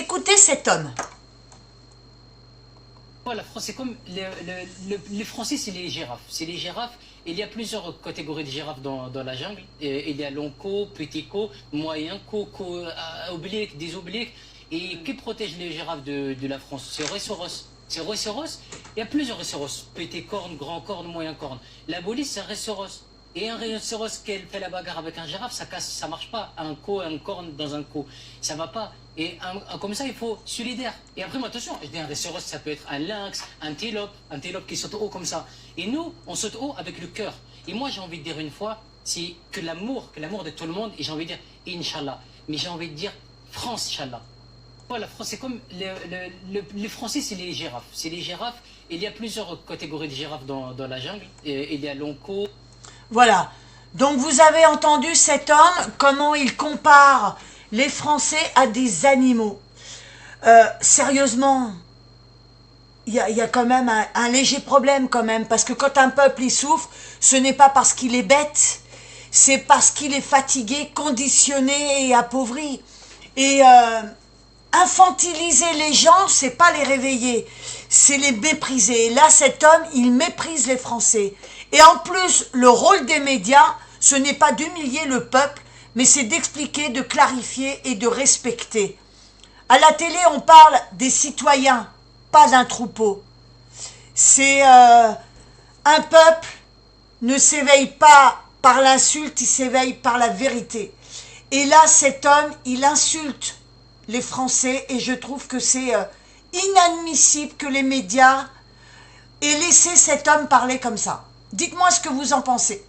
Écoutez cet homme. La France, c'est comme les Français, c'est les girafes. C'est les girafes. Il y a plusieurs catégories de girafes dans la jungle. Il y a long cou, petit cou, moyen cou, oblique, des obliques. Et qui protège les girafes de la France? C'est rhinocéros. C'est rhinocéros. Il y a plusieurs rhinocéros. Petit corne, grand corne, moyen corne. La police, c'est un rhinocéros. Et un rhinocéros qui fait la bagarre avec un girafe, ça casse, ça marche pas. Un cou, un corne dans un cou, ça va pas. Et comme ça, il faut solidaire. Et après, attention, je dis un rhinocéros, ça peut être un lynx, un antilope qui saute haut comme ça. Et nous, on saute haut avec le cœur. Et moi, j'ai envie de dire une fois, c'est que l'amour de tout le monde, et j'ai envie de dire, Inch'Allah. Mais j'ai envie de dire, France, Inch'Allah. La France, c'est comme les Français, c'est les girafes. C'est les girafes. Il y a plusieurs catégories de girafes dans la jungle. Il y a long cou. Voilà. Donc vous avez entendu cet homme, comment il compare les Français à des animaux. Sérieusement, il y a quand même un léger problème quand même, parce que quand un peuple il souffre, ce n'est pas parce qu'il est bête, c'est parce qu'il est fatigué, conditionné et appauvri. Et infantiliser les gens, c'est pas les réveiller, c'est les mépriser. Et là, cet homme, il méprise les Français. Et en plus, le rôle des médias, ce n'est pas d'humilier le peuple, mais c'est d'expliquer, de clarifier et de respecter. À la télé, on parle des citoyens, pas d'un troupeau. C'est un peuple ne s'éveille pas par l'insulte, il s'éveille par la vérité. Et là, cet homme, il insulte les Français et je trouve que c'est inadmissible que les médias aient laissé cet homme parler comme ça. Dites-moi ce que vous en pensez.